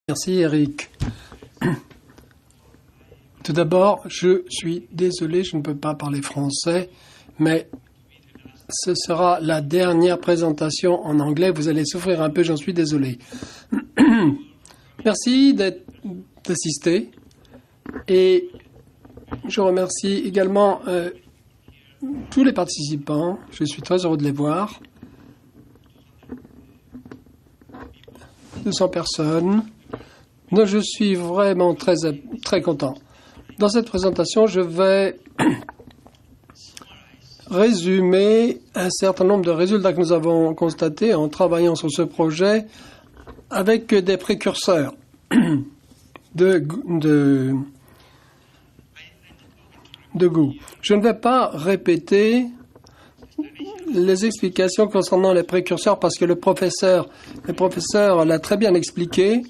Merci Eric. Tout d'abord, je suis désolé, je ne peux pas parler français, mais ce sera la dernière présentation en anglais. Vous allez souffrir un peu, j'en suis désolé. Merci d'assister et je remercie également tous les participants. Je suis très heureux de les voir. 200 personnes. Donc, je suis vraiment très content. Dans cette présentation, je vais résumer un certain nombre de résultats que nous avons constatés en travaillant sur ce projet avec des précurseurs de goût. Je ne vais pas répéter les explications concernant les précurseurs parce que le professeur l'a très bien expliqué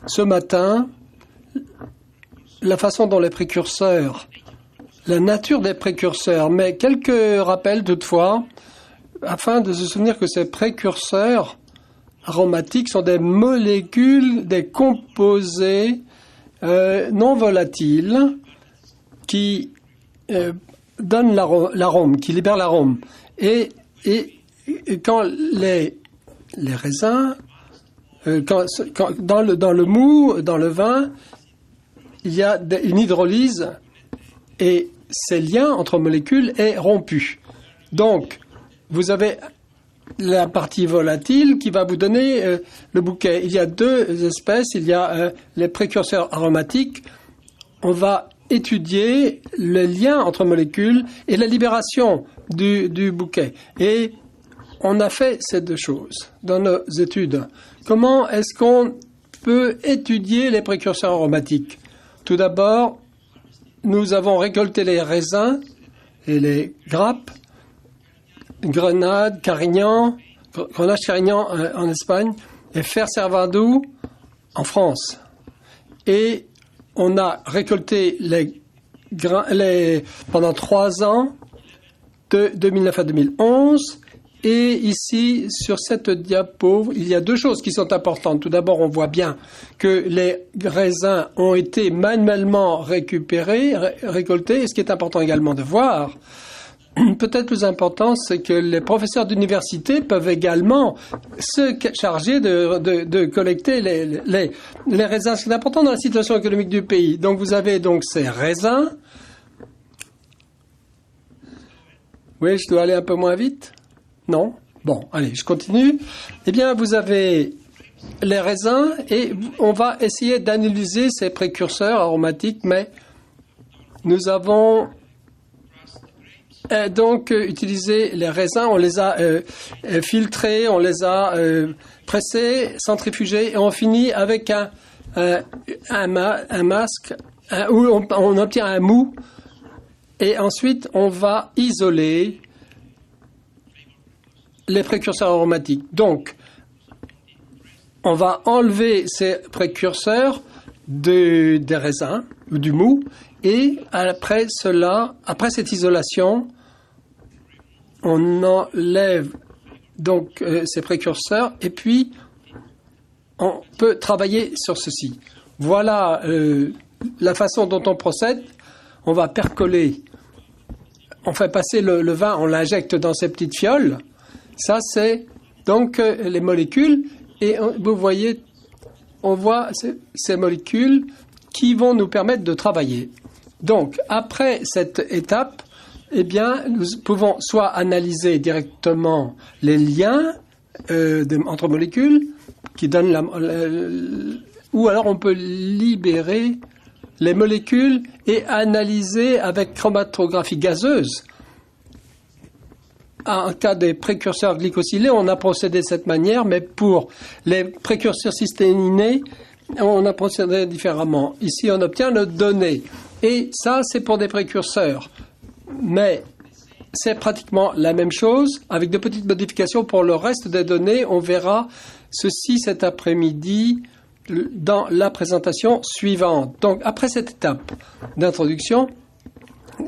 ce matin. La façon dont les précurseurs, la nature des précurseurs, mais quelques rappels toutefois, afin de se souvenir que ces précurseurs aromatiques sont des molécules, des composés non volatiles qui donnent l'arôme, qui libèrent l'arôme. Et quand les raisins, dans le mou, dans le vin, il y a une hydrolyse et ces liens entre molécules est rompu. Donc, vous avez la partie volatile qui va vous donner le bouquet. Il y a deux espèces. Il y a les précurseurs aromatiques. On va étudier le lien entre molécules et la libération du bouquet. Et on a fait ces deux choses dans nos études. Comment est-ce qu'on peut étudier les précurseurs aromatiques? Tout d'abord, nous avons récolté les raisins et les grappes, Grenache, Carignan en Espagne et Fer-Servadou en France. Et on a récolté pendant 3 ans, de 2009 à 2011. Et ici, sur cette diapo, il y a deux choses qui sont importantes. Tout d'abord, on voit bien que les raisins ont été manuellement récupérés, récoltés. Et ce qui est important également de voir, peut-être plus important, c'est que les professeurs d'université peuvent également se charger de collecter les raisins. C'est important dans la situation économique du pays. Donc, vous avez donc ces raisins. Oui, je dois aller un peu moins vite? Non? Bon, allez, je continue. Eh bien, vous avez les raisins et on va essayer d'analyser ces précurseurs aromatiques, mais nous avons donc utilisé les raisins, on les a filtrés, on les a pressés, centrifugés et on finit avec un masque où on obtient un mou et ensuite on va isoler les précurseurs aromatiques. Donc, on va enlever ces précurseurs des raisins ou du mou et après cette isolation, on enlève donc ces précurseurs et puis on peut travailler sur ceci. Voilà la façon dont on procède. On va percoler, on fait passer le vin, on l'injecte dans ces petites fioles. Ça, c'est donc les molécules. Et vous voyez, on voit ces molécules qui vont nous permettre de travailler. Donc, après cette étape, eh bien, nous pouvons soit analyser directement les liens entre molécules qui donnent ou alors on peut libérer les molécules et analyser avec chromatographie gazeuse. En cas des précurseurs glycosylés, on a procédé de cette manière, mais pour les précurseurs cystéinés, on a procédé différemment. Ici, on obtient nos données. Et ça, c'est pour des précurseurs. Mais c'est pratiquement la même chose, avec de petites modifications pour le reste des données. On verra ceci cet après-midi dans la présentation suivante. Donc, après cette étape d'introduction,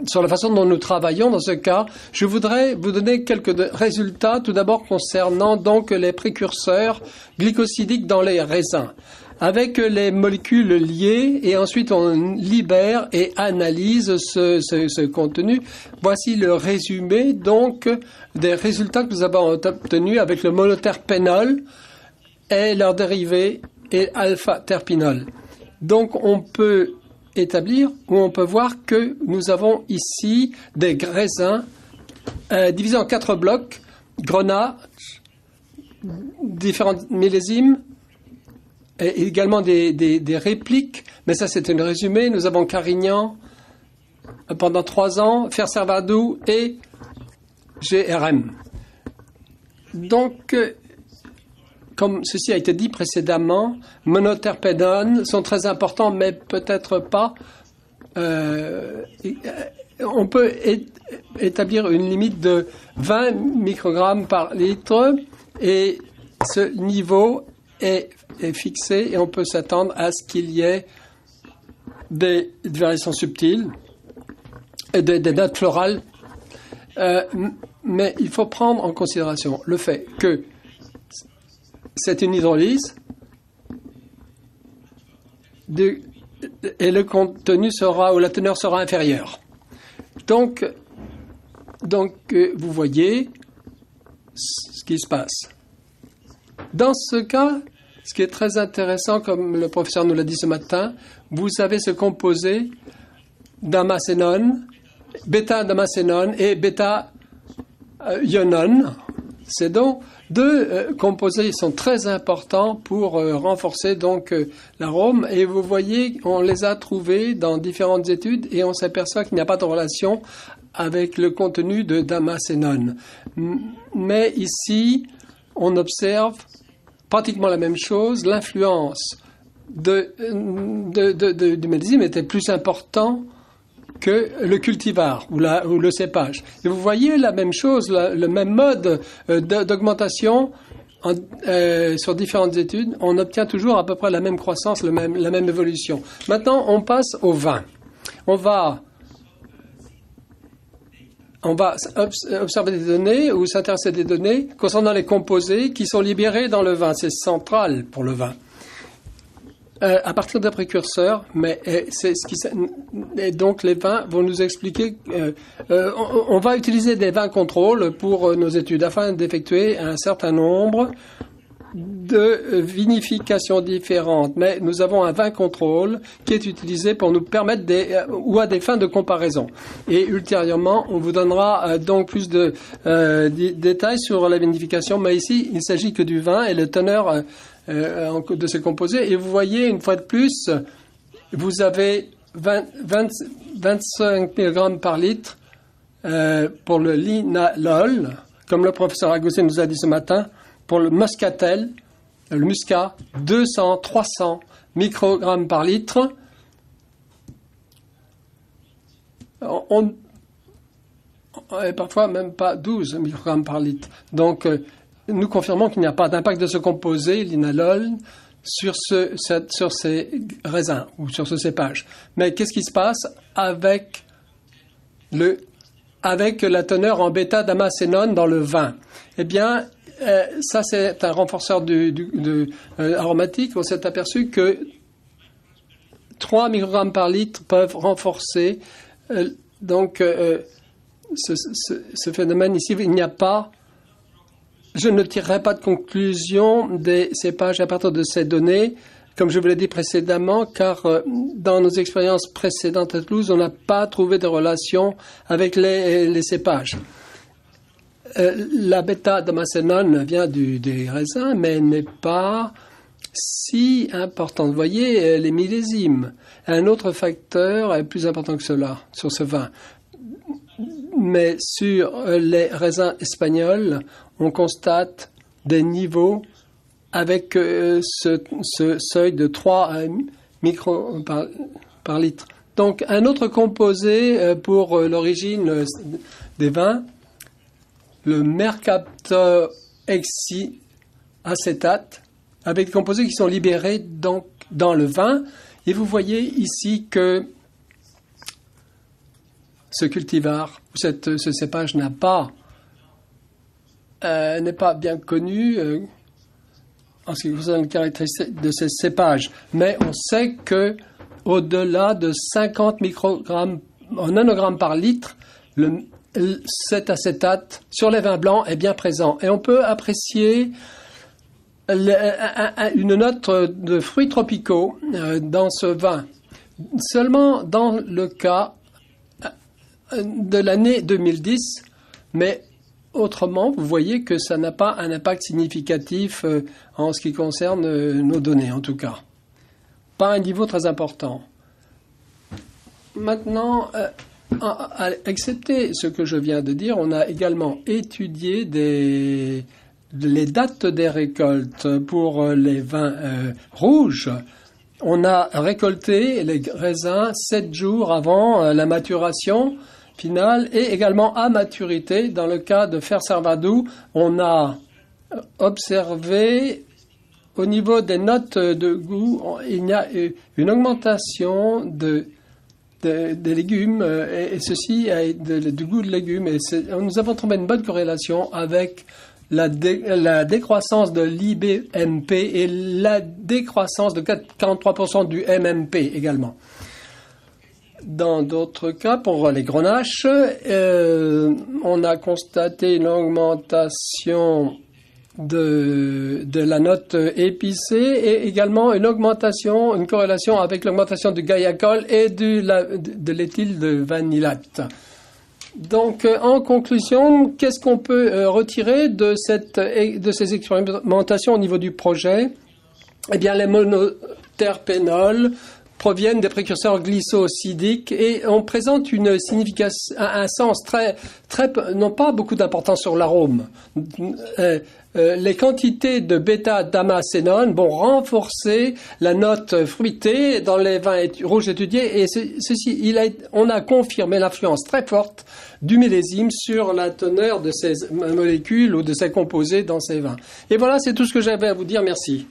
sur la façon dont nous travaillons dans ce cas, je voudrais vous donner quelques résultats, tout d'abord concernant donc les précurseurs glycosidiques dans les raisins. avec les molécules liées et ensuite on libère et analyse ce contenu. Voici le résumé donc des résultats que nous avons obtenus avec le monoterpénol et leurs dérivés et alpha-terpinol. Donc on peut établir ou on peut voir que nous avons ici des raisins divisés en 4 blocs, Grenache, différents millésimes, et également des répliques, mais ça c'est un résumé. Nous avons Carignan pendant 3 ans, Ferservadou et GRM. Donc, comme ceci a été dit précédemment, monoterpénones sont très importants, mais peut-être pas. On peut établir une limite de 20 microgrammes par litre et ce niveau est fixé et on peut s'attendre à ce qu'il y ait des variations subtiles et des notes florales. Mais il faut prendre en considération le fait que c'est une hydrolyse et le contenu sera, ou la teneur sera inférieure. Donc vous voyez ce qui se passe. Dans ce cas, ce qui est très intéressant, comme le professeur nous l'a dit ce matin, vous avez ce composé d'amassénone, bêta-damassénone et bêta-ionone. C'est donc deux composés sont très importants pour renforcer donc l'arôme. Et vous voyez, on les a trouvés dans différentes études et on s'aperçoit qu'il n'y a pas de relation avec le contenu de damassénone. Mais ici, on observe pratiquement la même chose. L'influence du millésime était plus important que le cultivar ou le cépage. Et vous voyez la même chose, le même mode d'augmentation sur différentes études. On obtient toujours à peu près la même croissance, la même évolution. Maintenant, on passe au vin. On va observer des données ou s'intéresser à des données concernant les composés qui sont libérés dans le vin. C'est central pour le vin. À partir des précurseurs, mais et donc les vins vont nous expliquer. On va utiliser des vins contrôles pour nos études afin d'effectuer un certain nombre de vinifications différentes. Mais nous avons un vin contrôle qui est utilisé pour nous permettre ou à des fins de comparaison. Et ultérieurement, on vous donnera donc plus de détails sur la vinification. Mais ici, il ne s'agit que du vin et le teneur de ces composés. Et vous voyez, une fois de plus, vous avez 25 mg par litre pour le linalol, comme le professeur Agustin nous a dit ce matin. Pour le muscatel, le muscat, 200, 300 microgrammes par litre. Et parfois même pas 12 microgrammes par litre. Donc, nous confirmons qu'il n'y a pas d'impact de ce composé, linalol, sur ces raisins ou sur ce cépage. Mais qu'est-ce qui se passe avec la teneur en bêta-damascénone dans le vin? Eh bien, ça c'est un renforceur aromatique. On s'est aperçu que 3 microgrammes par litre peuvent renforcer ce phénomène ici. Il n'y a pas. Je ne tirerai pas de conclusion des cépages à partir de ces données, comme je vous l'ai dit précédemment, car dans nos expériences précédentes à Toulouse, on n'a pas trouvé de relation avec les cépages. La bêta-damascénone vient des raisins, mais elle n'est pas si importante. Vous voyez, les millésimes. Un autre facteur est plus important que cela, sur ce vin. Mais sur les raisins espagnols, on constate des niveaux avec ce seuil de 3 micros par litre. Donc, un autre composé pour l'origine des vins, le mercaptohexyacétate, avec des composés qui sont libérés donc dans le vin. Et vous voyez ici que ce cultivar, ce cépage n'est pas bien connu. en ce qui concerne les caractéristiques de ces cépages. Mais on sait que au-delà de 50 microgrammes en nanogrammes par litre, cet acétate sur les vins blancs est bien présent. Et on peut apprécier une note de fruits tropicaux dans ce vin. Seulement dans le cas de l'année 2010, mais autrement, vous voyez que ça n'a pas un impact significatif en ce qui concerne nos données, en tout cas. Pas un niveau très important. Maintenant, excepté ce que je viens de dire, on a également étudié les dates des récoltes pour les vins rouges. On a récolté les raisins 7 jours avant la maturation finale et également à maturité. Dans le cas de Fer Servadou, on a observé au niveau des notes de goût, il y a une augmentation des légumes et ceci du goût de légumes. Et nous avons trouvé une bonne corrélation avec la décroissance de l'IBMP et la décroissance de 43% du MMP également. Dans d'autres cas, pour les grenaches, on a constaté une augmentation de la note épicée et également une corrélation avec l'augmentation du guaiacol et de l'éthyle de vanillate. Donc, en conclusion, qu'est-ce qu'on peut retirer de ces expérimentations au niveau du projet? Eh bien, les monoterpénols proviennent des précurseurs glycosidiques et on présente une signification, un sens très, non pas beaucoup d'importance sur l'arôme. Les quantités de bêta-damascénone vont renforcer la note fruitée dans les vins rouges étudiés et on a confirmé l'influence très forte du millésime sur la teneur de ces molécules ou de ces composés dans ces vins. Et voilà, c'est tout ce que j'avais à vous dire. Merci.